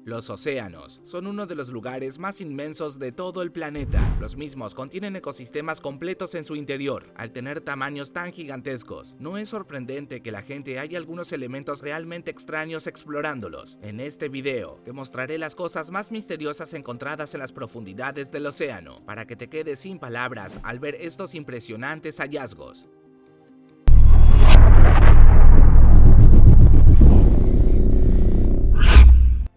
Los océanos son uno de los lugares más inmensos de todo el planeta. Los mismos contienen ecosistemas completos en su interior. Al tener tamaños tan gigantescos, no es sorprendente que la gente haya algunos elementos realmente extraños explorándolos. En este video, te mostraré las cosas más misteriosas encontradas en las profundidades del océano, para que te quedes sin palabras al ver estos impresionantes hallazgos.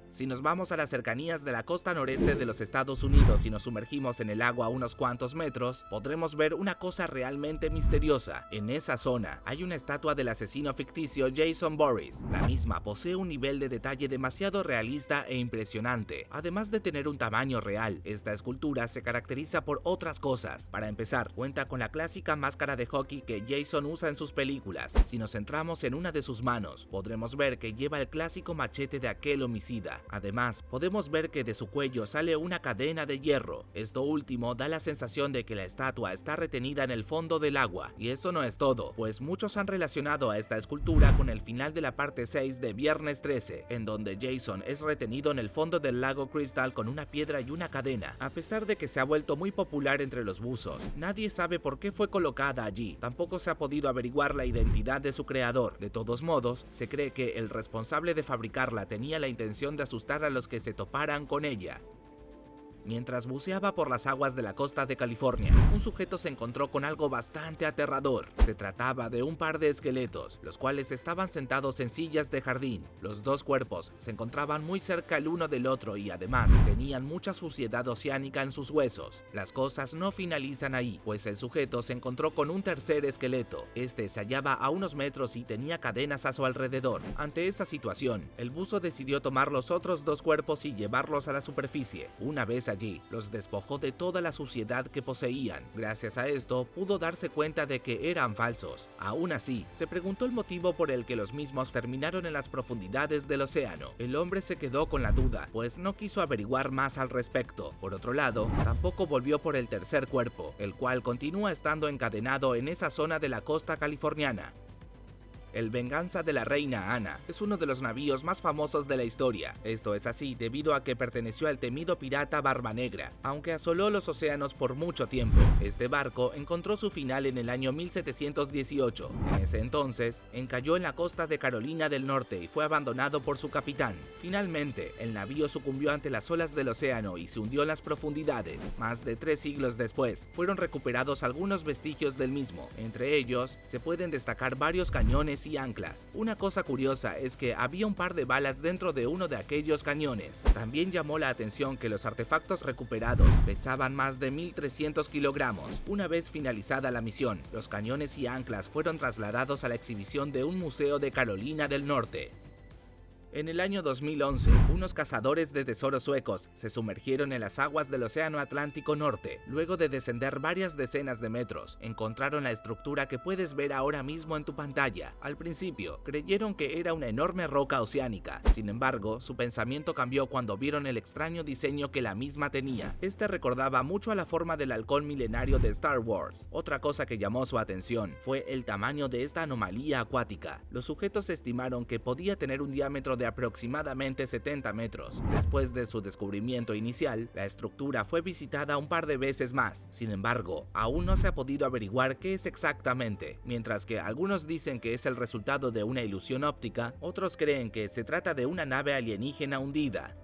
Si nos vamos a las cercanías de la costa noreste de los Estados Unidos y nos sumergimos en el agua a unos cuantos metros, podremos ver una cosa realmente misteriosa. En esa zona hay una estatua del asesino ficticio Jason Voorhees. La misma posee un nivel de detalle demasiado realista e impresionante. Además de tener un tamaño real, esta escultura se caracteriza por otras cosas. Para empezar, cuenta con la clásica máscara de hockey que Jason usa en sus películas. Si nos centramos en una de sus manos, podremos ver que lleva el clásico machete de aquel homicida. Además, podemos ver que de su cuello sale una cadena de hierro. Esto último da la sensación de que la estatua está retenida en el fondo del agua. Y eso no es todo, pues muchos han relacionado a esta escultura con el final de la parte 6 de Viernes 13, en donde Jason es retenido en el fondo del lago Crystal con una piedra y una cadena. A pesar de que se ha vuelto muy popular entre los buzos, nadie sabe por qué fue colocada allí. Tampoco se ha podido averiguar la identidad de su creador. De todos modos, se cree que el responsable de fabricarla tenía la intención de asustar a los que se toparan con ella. Mientras buceaba por las aguas de la costa de California, un sujeto se encontró con algo bastante aterrador. Se trataba de un par de esqueletos, los cuales estaban sentados en sillas de jardín. Los dos cuerpos se encontraban muy cerca el uno del otro y además tenían mucha suciedad oceánica en sus huesos. Las cosas no finalizan ahí, pues el sujeto se encontró con un tercer esqueleto. Este se hallaba a unos metros y tenía cadenas a su alrededor. Ante esa situación, el buzo decidió tomar los otros dos cuerpos y llevarlos a la superficie. Una vez allí, los despojó de toda la suciedad que poseían. Gracias a esto, pudo darse cuenta de que eran falsos. Aún así, se preguntó el motivo por el que los mismos terminaron en las profundidades del océano. El hombre se quedó con la duda, pues no quiso averiguar más al respecto. Por otro lado, tampoco volvió por el tercer cuerpo, el cual continúa estando encadenado en esa zona de la costa californiana. El Venganza de la Reina Ana es uno de los navíos más famosos de la historia. Esto es así debido a que perteneció al temido pirata Barba Negra, aunque asoló los océanos por mucho tiempo. Este barco encontró su final en el año 1718. En ese entonces, encalló en la costa de Carolina del Norte y fue abandonado por su capitán. Finalmente, el navío sucumbió ante las olas del océano y se hundió en las profundidades. Más de 3 siglos después, fueron recuperados algunos vestigios del mismo. Entre ellos, se pueden destacar varios cañones y anclas. Una cosa curiosa es que había un par de balas dentro de uno de aquellos cañones. También llamó la atención que los artefactos recuperados pesaban más de 1.300 kilogramos. Una vez finalizada la misión, los cañones y anclas fueron trasladados a la exhibición de un museo de Carolina del Norte. En el año 2011, unos cazadores de tesoros suecos se sumergieron en las aguas del Océano Atlántico Norte. Luego de descender varias decenas de metros, encontraron la estructura que puedes ver ahora mismo en tu pantalla. Al principio, creyeron que era una enorme roca oceánica. Sin embargo, su pensamiento cambió cuando vieron el extraño diseño que la misma tenía. Este recordaba mucho a la forma del halcón milenario de Star Wars. Otra cosa que llamó su atención fue el tamaño de esta anomalía acuática. Los sujetos estimaron que podía tener un diámetro de aproximadamente 70 metros. Después de su descubrimiento inicial, la estructura fue visitada un par de veces más. Sin embargo, aún no se ha podido averiguar qué es exactamente. Mientras que algunos dicen que es el resultado de una ilusión óptica, otros creen que se trata de una nave alienígena hundida.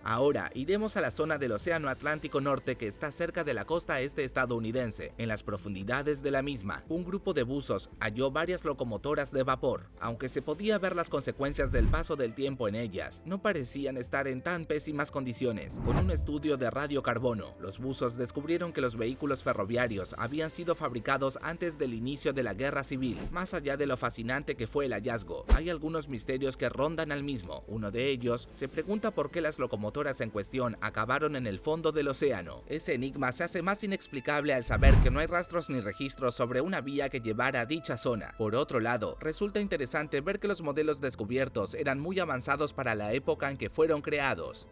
Ahora iremos a la zona del Océano Atlántico Norte que está cerca de la costa este estadounidense. En las profundidades de la misma, un grupo de buzos halló varias locomotoras de vapor. Aunque se podía ver las consecuencias del paso del tiempo en ellas, no parecían estar en tan pésimas condiciones. Con un estudio de radiocarbono, los buzos descubrieron que los vehículos ferroviarios habían sido fabricados antes del inicio de la Guerra Civil. Más allá de lo fascinante que fue el hallazgo, hay algunos misterios que rondan al mismo. Uno de ellos se pregunta por qué las locomotoras en cuestión acabaron en el fondo del océano. Ese enigma se hace más inexplicable al saber que no hay rastros ni registros sobre una vía que llevara a dicha zona. Por otro lado, resulta interesante ver que los modelos descubiertos eran muy avanzados para la época en que fueron creados.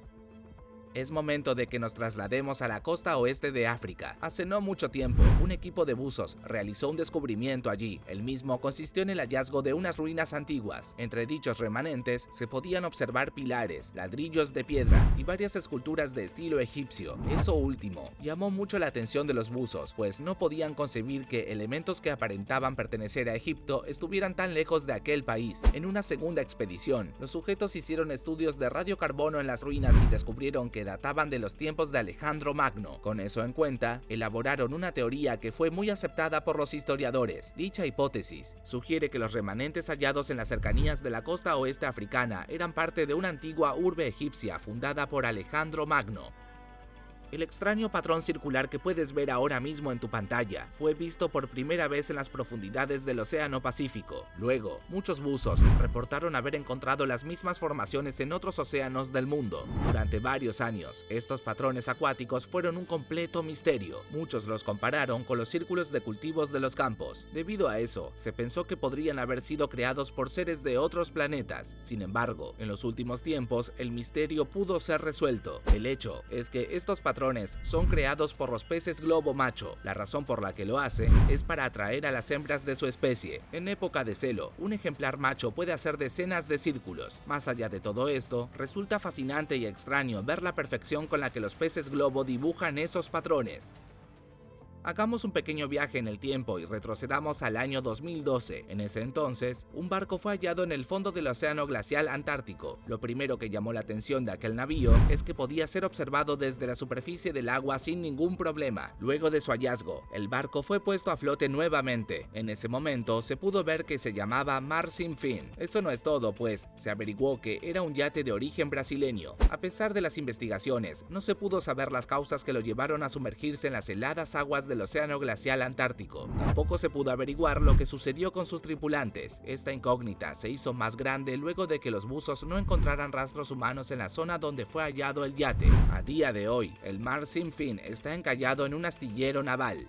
Es momento de que nos traslademos a la costa oeste de África. Hace no mucho tiempo, un equipo de buzos realizó un descubrimiento allí. El mismo consistió en el hallazgo de unas ruinas antiguas. Entre dichos remanentes se podían observar pilares, ladrillos de piedra y varias esculturas de estilo egipcio. Eso último llamó mucho la atención de los buzos, pues no podían concebir que elementos que aparentaban pertenecer a Egipto estuvieran tan lejos de aquel país. En una segunda expedición, los sujetos hicieron estudios de radiocarbono en las ruinas y descubrieron que databan de los tiempos de Alejandro Magno. Con eso en cuenta, elaboraron una teoría que fue muy aceptada por los historiadores. Dicha hipótesis sugiere que los remanentes hallados en las cercanías de la costa oeste africana eran parte de una antigua urbe egipcia fundada por Alejandro Magno. El extraño patrón circular que puedes ver ahora mismo en tu pantalla fue visto por primera vez en las profundidades del Océano Pacífico. Luego, muchos buzos reportaron haber encontrado las mismas formaciones en otros océanos del mundo. Durante varios años, estos patrones acuáticos fueron un completo misterio. Muchos los compararon con los círculos de cultivos de los campos. Debido a eso, se pensó que podrían haber sido creados por seres de otros planetas. Sin embargo, en los últimos tiempos, el misterio pudo ser resuelto. El hecho es que estos patrones son creados por los peces globo macho. La razón por la que lo hace es para atraer a las hembras de su especie. En época de celo, un ejemplar macho puede hacer decenas de círculos. Más allá de todo esto, resulta fascinante y extraño ver la perfección con la que los peces globo dibujan esos patrones. Hagamos un pequeño viaje en el tiempo y retrocedamos al año 2012. En ese entonces, un barco fue hallado en el fondo del océano glacial antártico. Lo primero que llamó la atención de aquel navío es que podía ser observado desde la superficie del agua sin ningún problema. Luego de su hallazgo, el barco fue puesto a flote nuevamente. En ese momento, se pudo ver que se llamaba Mar Sin Fin. Eso no es todo, pues se averiguó que era un yate de origen brasileño. A pesar de las investigaciones, no se pudo saber las causas que lo llevaron a sumergirse en las heladas aguas del océano glacial antártico. Tampoco se pudo averiguar lo que sucedió con sus tripulantes. Esta incógnita se hizo más grande luego de que los buzos no encontraran rastros humanos en la zona donde fue hallado el yate. A día de hoy, el Mar Sin Fin está encallado en un astillero naval.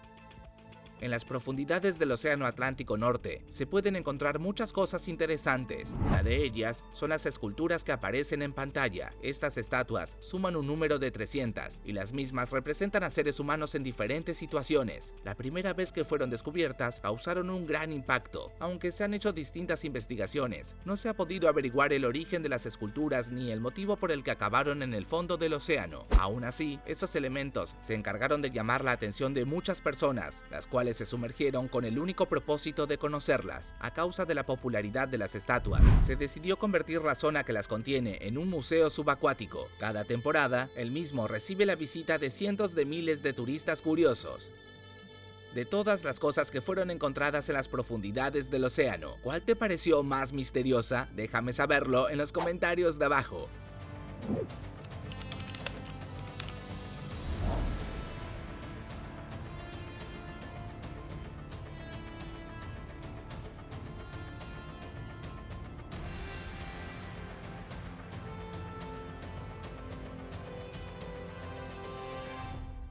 En las profundidades del Océano Atlántico Norte se pueden encontrar muchas cosas interesantes. Una de ellas son las esculturas que aparecen en pantalla. Estas estatuas suman un número de 300 y las mismas representan a seres humanos en diferentes situaciones. La primera vez que fueron descubiertas causaron un gran impacto. Aunque se han hecho distintas investigaciones, no se ha podido averiguar el origen de las esculturas ni el motivo por el que acabaron en el fondo del océano. Aún así, esos elementos se encargaron de llamar la atención de muchas personas, las cuales se sumergieron con el único propósito de conocerlas. A causa de la popularidad de las estatuas, se decidió convertir la zona que las contiene en un museo subacuático. Cada temporada, el mismo recibe la visita de cientos de miles de turistas curiosos. De todas las cosas que fueron encontradas en las profundidades del océano, ¿cuál te pareció más misteriosa? Déjame saberlo en los comentarios de abajo.